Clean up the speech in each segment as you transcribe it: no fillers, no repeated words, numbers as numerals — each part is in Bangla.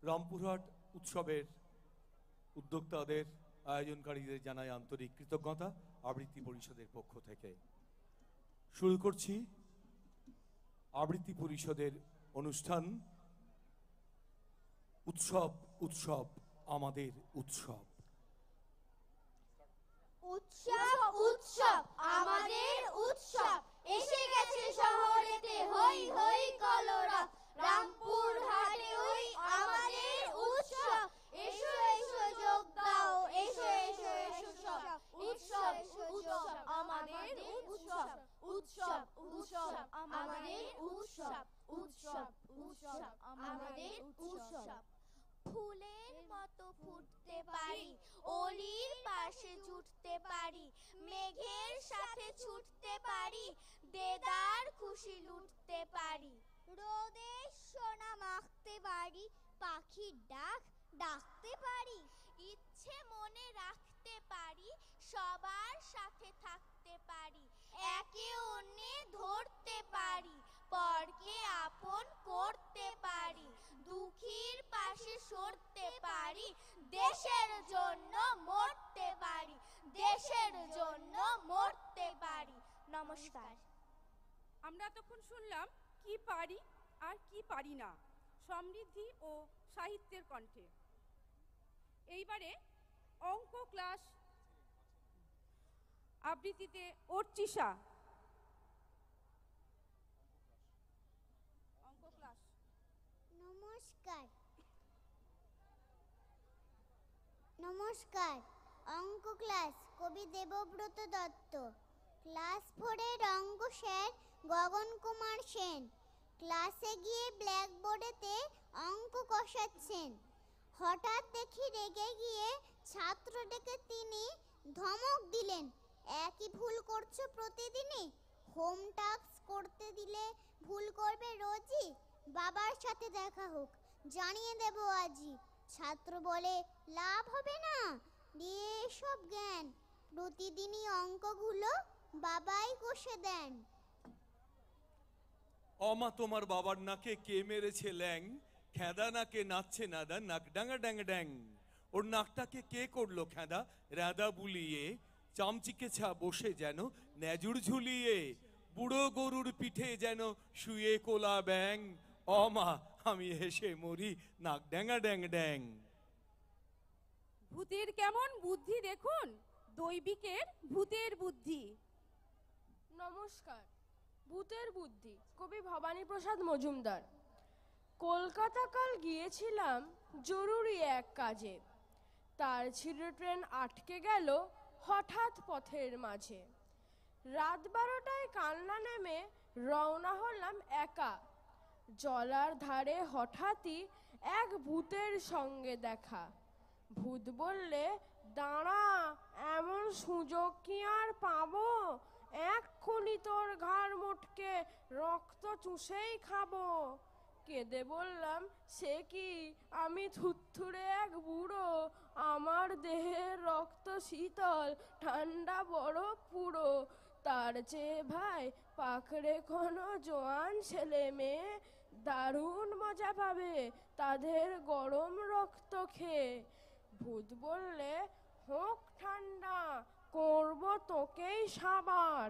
রামপুরহাট উৎসবের উদ্যোক্তাদের আয়োজনকারীদের জানাই আন্তরিক কৃতজ্ঞতা আবৃত্তি পরিষদের পক্ষ থেকে। শুরু করছি আবৃত্তি পরিষদের অনুষ্ঠান উৎসব উৎসব আমাদের উৎসব। উৎসব উৎসব আমাদের উৎসব, এসে গেছে শহরেতে হই হই কলরা, রামপুরহাটে ওই আমাদের উৎসব। এসো এসো যোগ দাও, এসো এসো এসো সব। উৎসব উৎসব আমাদের উৎসব, উৎসব উৎসব আমাদের উৎসব, উৎসব উৎসব আমাদের উৎসব। ফুলের মতো ফুটতে পারি, অলির পাশে জুটতে পারি, মেঘের সাথে ছুটতে পারি, দেদার খুশি লুটতে পারি। রোদে সোনা মাখতে পারি, পাখির ডাক ডাকতে পারি, ইচ্ছে মনে রাখতে পারি, সবার সাথে থাকতে পারি, একে অন্যে ধরতে পারি, পরকে আপন করতে পারি, দুঃখীর পাশে সরতে পারি, দেশের জন্য মরতে পারি, দেশের জন্য মরতে পারি। নমস্কার। আমরা তখন শুনলাম কি পারি আর কি পারি না, সমৃদ্ধি ও সাহিত্যের কণ্ঠে। এইবারে অঙ্ক ক্লাস আবৃত্তিতে অর্চিষা। অঙ্ক ক্লাস। নমস্কার নমস্কার। অঙ্ক ক্লাস কবি দেবব্রত দত্ত। ক্লাস 4-এর অঙ্ক স্যার গগন কুমার সেন। ক্লাসে গিয়ে ব্ল্যাকবোর্ডেতে অঙ্ক কষাচ্ছেন। হঠাৎ দেখি রেগে গিয়ে ছাত্র ডেকে তিনি ধমক দিলেন, একই ভুল করছো প্রতিদিনই, হোম টাস্ক করতে দিলে ভুল করবে রোজই, বাবার সাথে দেখা হোক, জানিয়ে দেব আজই। ছাত্র বলে লাভ হবে না, দিয়ে সব জ্ঞান, প্রতিদিনই অঙ্কগুলো বাবাই কষে দেন। অমা তোমার বাবার নাকে কে মেরেছে ল্যাং, খেদা নাকে নাচছে নাদা, নাক ডাঙ্গা ড্যাং ড্যাং। ওর নাকটাকে কে করলো খেদা, রাদা বুলিয়ে, চামচিকে ছা বসে যেন নেজুর ঝুলিয়ে, বুড়ো গরুর পিঠে যেন শুয়ে কোলা ব্যাং। অমা আমি হেসে মরি, নাক ড্যাঙ্গা ড্যাং ড্যাং। ভূতের কেমন বুদ্ধি দেখুন, দৈবিকের ভূতের বুদ্ধি। নমস্কার। ভূতের বুদ্ধি কবি ভবানীপ্রসাদ মজুমদার। কলকাতা কাল গিয়েছিলাম জরুরি এক কাজে, তার ছিল ট্রেন আটকে গেল হঠাৎ পথের মাঝে। রাত 12টায় কালনা নেমে রওনা হলাম একা। জলার ধারে হঠাৎই এক ভূতের সঙ্গে দেখা। ভূত বললে দাঁড়া, এমন সুযোগ কি আর পাবো, এক্ষুনি তোর ঘাড় মোটকে রক্ত চুষেই খাবো। কেঁদে বললাম সে কি, আমি থুরথুরে এক বুড়ো, আমার দেহের রক্ত শীতল, ঠান্ডা বরফ পুরো। তার চেয়ে ভাই পাকড়ে কোনো জোয়ান ছেলে মেয়ে, দারুণ মজা পাবে তাদের গরম রক্ত খেয়ে। ভূত বললে হোক ঠান্ডা, করব তোকেই সাবার,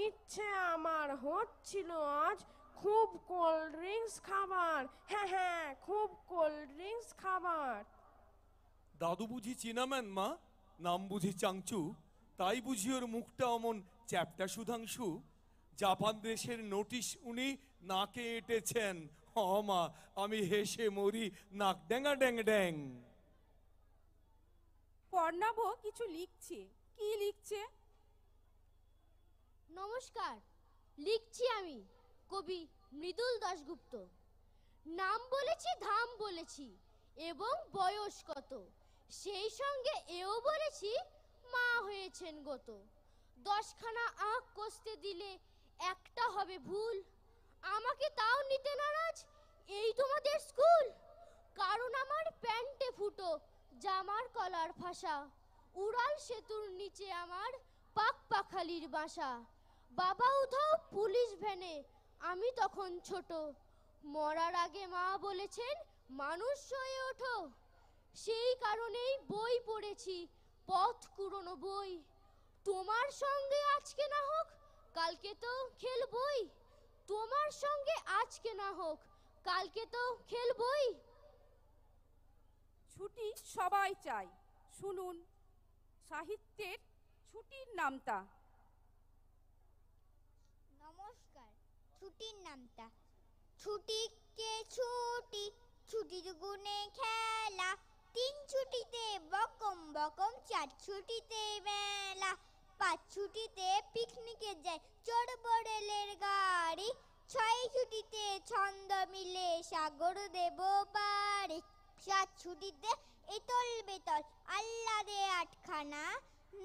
ইচ্ছে আমার হচ্ছিল আজ খুব কোল্ড ড্রিঙ্কস খাবার, হ্যাঁ হ্যাঁ খুব কোল্ড ড্রিঙ্কস খাবার। দাদু বুঝি চিনাম্যান মা, নাম বুঝি চাংচু, তাই বুঝি ওর মুখটা অমন চ্যাপ্টা সুধাংশু। জাপান দেশের নোটিশ উনি নাকে এঁটেছেন, মা আমি হেসে মরি, নাক ড্যাঙ্গা ড্যাং ড্যাং। পর্ণাভ কিছু লিখছে, কি লিখছে? নমস্কার, লিখছি আমি কবি মৃদুল দাশগুপ্ত। নাম বলেছি, ধাম বলেছি এবং বয়স কত, সেই সঙ্গে এও বলেছি মা হয়েছেন গত। 10খানা আঁক কষতে দিলে একটা হবে ভুল, আমাকে তাও নিতে নারাজ এই তোমাদের স্কুল। কারণ আমার প্যান্টে ফুটো, জামার কলার ফাঁসা, উড়াল সেতুর নিচে আমার পাকপাখালির বাসা। বাবা উধাও পুলিশ ভ্যানে, আমি তখন ছোট, মরার আগে মা বলেছেন মানুষ হয়ে ওঠো। সেই কারণেই বই পড়েছি, পথ কুড়োনো বই। তোমার সঙ্গে আজকে না হোক কালকে তো খেলবই। তোমার সঙ্গে আজকে না হোক কালকে তো খেলবই। ছুটি সবাই চায়, শুনুন সাহিত্যের ছুটির নামতা। নমস্কার, ছুটির নামতা। ছুটিকে ছুটি, ছুটির গুণে খেলা। 3 ছুটিতে বকম বকম, 4 ছুটিতে মেলা। 5 ছুটিতে পিকনিকে যায়, চড়ব রেলের গাড়ি। 6 ছুটিতে ছন্দ মিলে সাগর দেব পাড়ি। 7 ছুটিতে এতল বেতল আহ্লাদে 8খানা।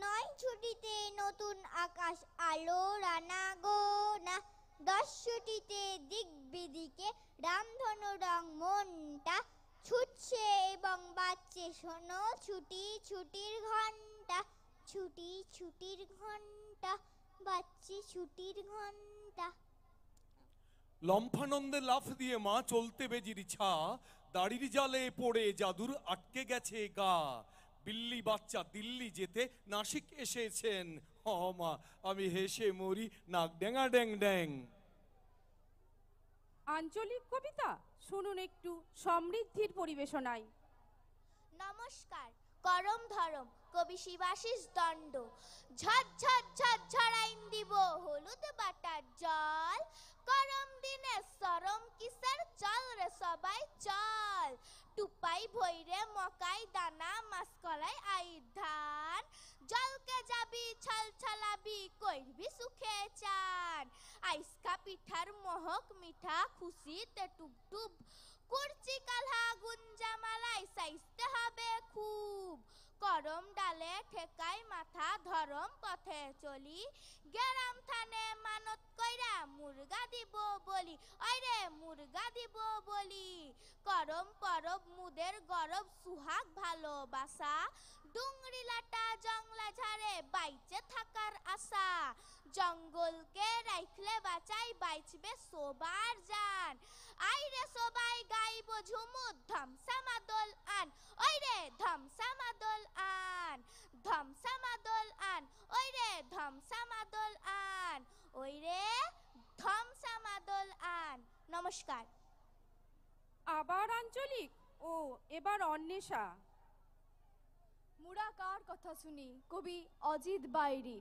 9 ছুটিতে নতুন আকাশ আলো রানা গোনা। 10 ছুটিতে দিক বিদিকে রামধনু রং মনটা ছুটছে এবং বাজছে, শোনো ছুটি ছুটির ঘন্টা। ছুটি ছুটির ঘন্টা বাজছে, ছুটির ঘন্টা। লম্ফানন্দে লাফ দিয়ে মা চলতে বেজির ছা, দাড়ির জালে পড়ে জাদুর আটকে গেছে গা। বিল্লি বাচ্চা দিল্লি যেতে নাসিক এসেছেন, হ মা আমি হেসে মরি নাক ড্যাঙা ড্যাং ড্যাং। আঞ্চলিক কবিতা শুনুন একটু সমৃদ্ধির পরিবেশনায়। নমস্কার, করম ধরম কবি শিবাশিস দণ্ড। ঝট ঝট ঝট ঝড়াইন দিব হলুদ বাটার জল। করম দিনে সরম কিসের, চল রে সবাই চল। টুপাই ভইরে মকাই দানা, মাসকলাই আইর ধান। জলকে যাবি ছল ছলাবি, কইরবি সুখে চান। আইসকা পিঠার মহক মিঠা, খুশিতে টুপটুপ। কুরচি কালহা গুঞ্জা মালাই, সাইজতে হবে খুব। করম ডালে ঠেকাই মাথা, ধরম পথে চলি। গেরাম থানে মানত কইরা মুরগা দিব বলি, ওইরে মুরগা দিব বলি। করম পরব মুদের গরব, সুহাগ ভালোবাসা। ডুংরি লাটা জংলা ঝাড়ে বাইচে থাকার আশা। জঙ্গলকে রাইখলে বাঁচাই, বাইচবে সবার জান। আইরে সবাই গাইব ঝুমুর, ধমসা মাদল আন, ওইরে ধমসা মাদল আন। ধমসা মাদল আন, ওইরে ধমসা মাদল আন, ওইরে ধমসা মাদল আন। নমস্কার। আবার আঞ্চলিক ও এবার অন্বেষা। মুড়া কার কথা শুনি, কবি অজিত বাইরি।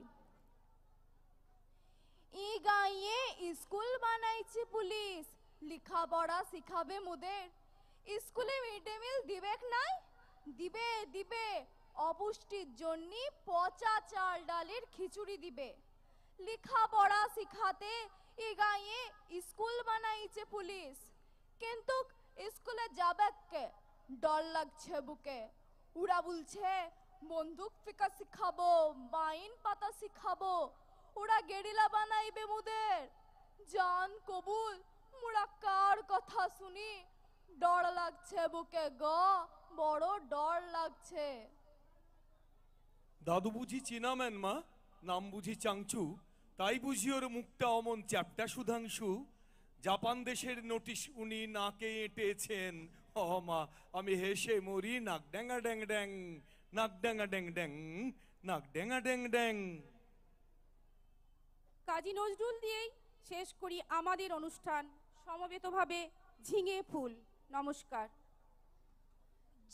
ই গাঁয়ে স্কুল বানাইছে পুলিশ, লিখা পড়া শিখাবে মোদের। স্কুলে মিড ডে মিল দিবে নাই? দিবে দিবে, অপুষ্টির জন্য পচা চাল ডালের খিচুড়ি দিবে। লিখা পড়া শিখাতে ই গাঁয়ে স্কুল বানাইছে পুলিশ, কিন্তু স্কুলে যাবে কে? ডর লাগছে বুকে। ওরা বলছে বন্দুক ফিকা শিখাবো, বাইন পাতা শিখাবো। ওরা গেরিলা বানাইবে মুদের। জান কবুল, মুরা কার কথা শুনি? ডর লাগছে বুকে গো, বড় ডর লাগছে। দাদু বুঝি চিনামেন মা, নাম বুঝি চাংচু, তাই বুঝি ওর মুখটা অমন চ্যাপটা সুধাংশু। জাপান দেশের নোটিশ উনি নাকে এঁটেছেন, হ মা আমি হেসে মরি নাক ড্যাঙা ড্যাং ড্যাং। নাক ড্যাঙা ড্যাং ড্যাং, নাক ড্যাঙা ড্যাং ড্যাং। কাজী নজরুল দিয়েই শেষ করি আমাদের অনুষ্ঠান, সমবেতভাবে ঝিঙে ফুল। নমস্কার।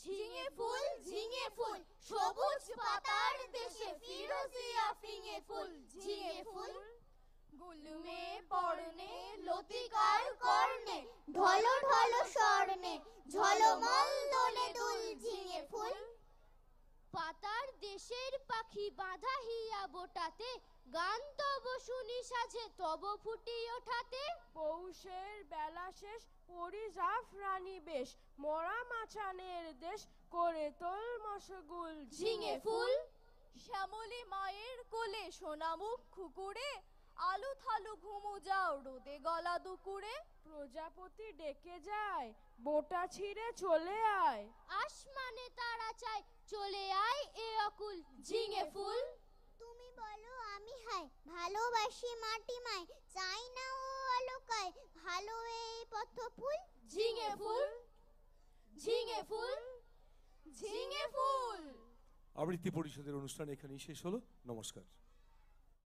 ঝিঙে ফুল ঝিঙে ফুল, সবুজ পাতার দেশে ফিরোজিয়া ফিঙে ফুল। ঝিঙে ফুল গুলুমে পড়নে, লতিকার কর্ণে, ঢলো ঢলো স্বর্ণে, ঝলমল দোলে দুল। ঝিঙে ফুল পাতার দেশের পাখি বাঁধা হিয়া বোটাতে, গান তব শুনি সাজে তব ফুটি ওঠাতে। পৌষের বেলা শেষ পরি জাফরানি বেশ, মরা মাচানের দেশ করে তোল মশগুল। ঝিঙে ফুল শ্যামলী মায়ের কোলে, সোনামুখ খুকুরে, আলু থালু ঘুমু যাও রোদে গলা দুকুরে। প্রজাপতি ডেকে যায় বোটা ছিঁড়ে চলে আয়, আসমানে তারা চায় চলে আয় এ অকুল। ঝিঙে ফুল তুমি বলো আমি হাই ভালোবাসি মাটি মায় চাই না ও আলোকায় ভালো এই পথ ফুল ঝিঙে ফুল ঝিঙে ফুল ঝিঙে ফুল। আবৃত্তি পরিষদের অনুষ্ঠান এখানেই শেষ হলো। নমস্কার।